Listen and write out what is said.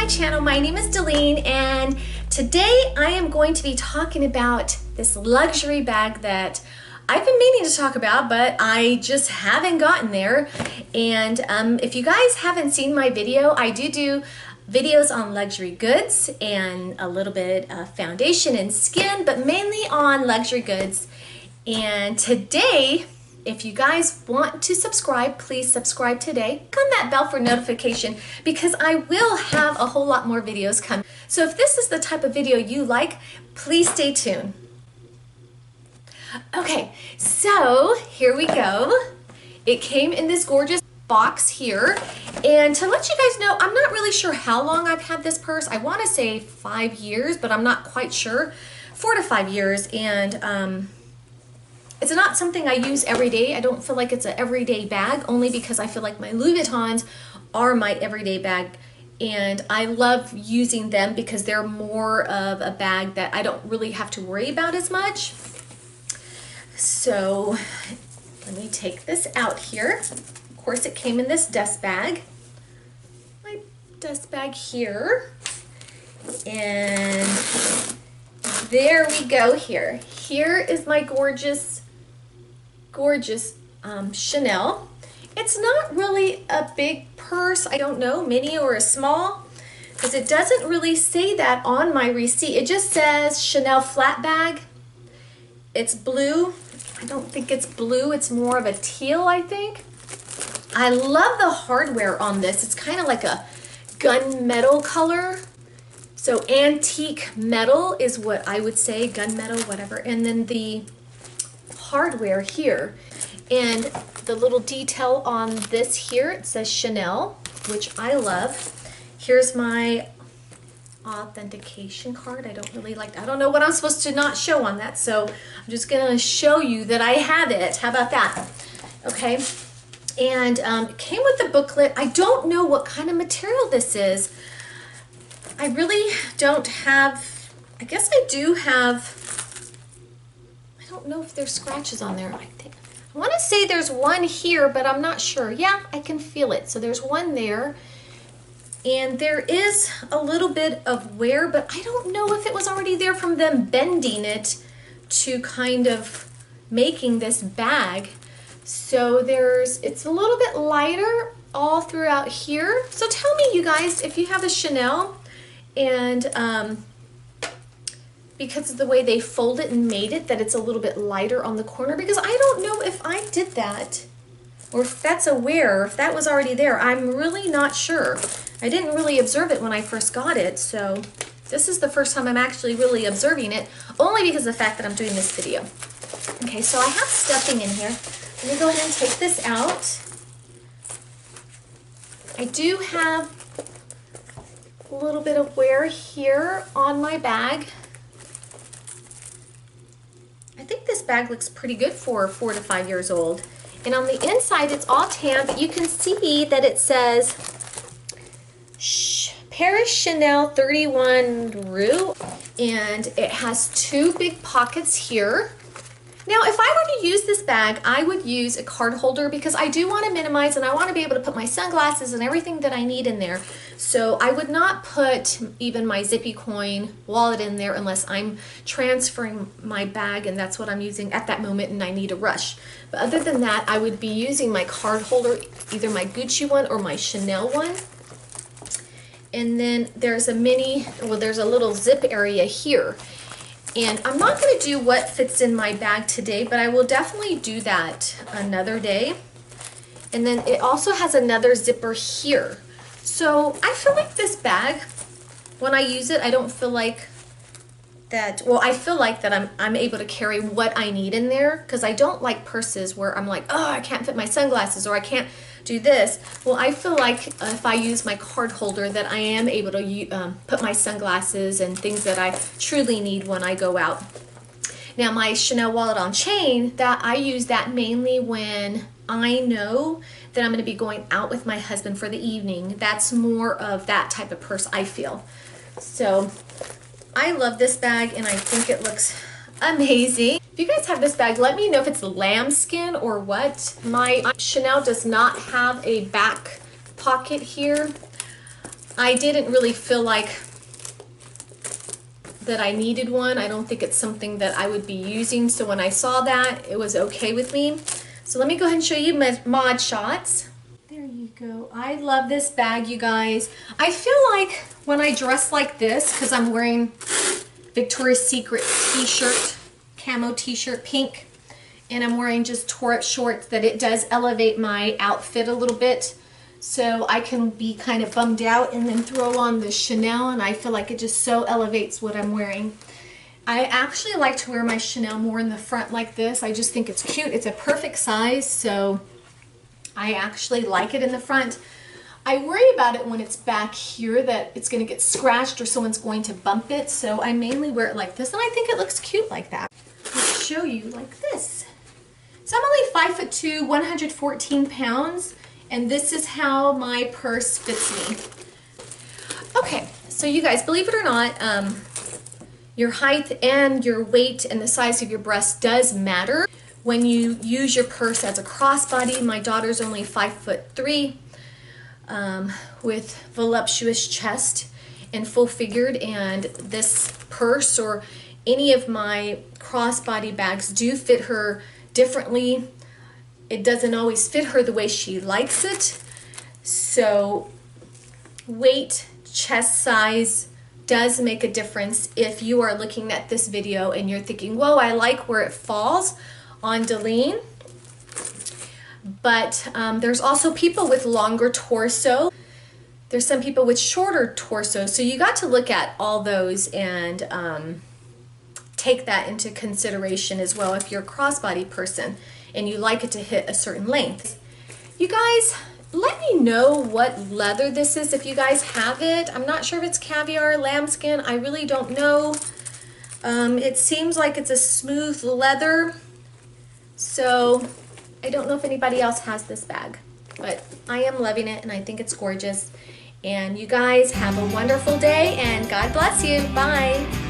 channel. My name is Dalene, and today I am going to be talking about this luxury bag that I've been meaning to talk about, but I just haven't gotten there. And if you guys haven't seen my video, I do videos on luxury goods and a little bit of foundation and skin, but mainly on luxury goods. And today, if you guys want to subscribe, please subscribe today. Click on that bell for notification because I will have a whole lot more videos coming. So if this is the type of video you like, please stay tuned. Okay, so here we go. It came in this gorgeous box here. And to let you guys know, I'm not really sure how long I've had this purse. I want to say 5 years, but I'm not quite sure. 4 to 5 years. And it's not something I use every day. I don't feel like it's an everyday bag, only because I feel like my Louis Vuittons are my everyday bag. And I love using them because they're more of a bag that I don't really have to worry about as much. So let me take this out here. Of course, it came in this dust bag. My dust bag here. And there we go here. Here is my gorgeous Chanel. It's not really a big purse. I don't know, mini or a small, because it doesn't really say that on my receipt. It just says Chanel flat bag. It's blue. I don't think it's blue. It's more of a teal, I think. I love the hardware on this. It's kind of like a gunmetal color. So antique metal is what I would say, gunmetal, whatever. And then the hardware here. And the little detail on this here, it says Chanel, which I love. Here's my authentication card. I don't know what I'm supposed to not show on that, so I'm just gonna show you that I have it. How about that? Okay, and it came with the booklet. I don't know what kind of material this is. I really don't have, I guess I do have, I don't know if there's scratches on there. I want to say there's one here, but I'm not sure. Yeah, I can feel it. So there's one there. And there is a little bit of wear, but I don't know if it was already there from them bending it to kind of making this bag. So it's a little bit lighter all throughout here. So tell me, you guys, if you have a Chanel, and because of the way they fold it and made it, that it's a little bit lighter on the corner, because I don't know if I did that or if that's a wear, if that was already there. I'm really not sure. I didn't really observe it when I first got it, so this is the first time I'm actually really observing it, only because of the fact that I'm doing this video. Okay, so I have stuffing in here. Let me go ahead and take this out. I do have a little bit of wear here on my bag. I think this bag looks pretty good for 4 to 5 years old. And on the inside, it's all tan, but you can see that it says Paris Chanel 31 Rue, and it has 2 big pockets here. Now, if I were to use this bag, I would use a card holder because I do want to minimize, and I want to be able to put my sunglasses and everything that I need in there. So I would not put even my Zippy Coin wallet in there unless I'm transferring my bag and that's what I'm using at that moment and I need a rush. But other than that, I would be using my card holder, either my Gucci one or my Chanel one. And then there's a there's a little zip area here. And I'm not going to do what fits in my bag today, but I will definitely do that another day. And then it also has another zipper here. So I feel like this bag, when I use it, I don't feel like that, well, I feel like that I'm able to carry what I need in there, because I don't like purses where I'm like, oh, I can't fit my sunglasses or I can't do this. Well, I feel like if I use my card holder that I am able to put my sunglasses and things that I truly need when I go out. Now, my Chanel wallet on chain, that I use that mainly when I know that I'm going to be going out with my husband for the evening. That's more of that type of purse, I feel. So I love this bag and I think it looks amazing. If you guys have this bag, let me know if it's lambskin or what. My Chanel does not have a back pocket here. I didn't really feel like that I needed one. I don't think it's something that I would be using. So when I saw that, it was okay with me. So let me go ahead and show you my Mod Shots. There you go. I love this bag, you guys. I feel like when I dress like this, because I'm wearing Victoria's Secret t-shirt, camo t-shirt, pink, and I'm wearing just tore-up shorts, that it does elevate my outfit a little bit. So I can be kind of bummed out and then throw on the Chanel, and I feel like it just so elevates what I'm wearing. I actually like to wear my Chanel more in the front like this. I just think it's cute. It's a perfect size, so I actually like it in the front. I worry about it when it's back here that it's going to get scratched or someone's going to bump it, so I mainly wear it like this, and I think it looks cute like that. I'll show you like this. So I'm only 5'2", 114 pounds, and this is how my purse fits me. Okay, so you guys, believe it or not, your height and your weight and the size of your breast does matter when you use your purse as a crossbody. My daughter's only 5'3", with voluptuous chest and full figured, and this purse or any of my crossbody bags do fit her differently. It doesn't always fit her the way she likes it. So weight, chest size does make a difference if you are looking at this video and you're thinking, whoa, I like where it falls on Deline. But there's also people with longer torso. There's some people with shorter torso. So you got to look at all those and take that into consideration as well if you're a crossbody person and you like it to hit a certain length. You guys, let me know what leather this is if you guys have it. I'm not sure if it's caviar, lambskin. I really don't know. It seems like it's a smooth leather. So I don't know if anybody else has this bag, but I am loving it and I think it's gorgeous. And you guys have a wonderful day and God bless you. Bye.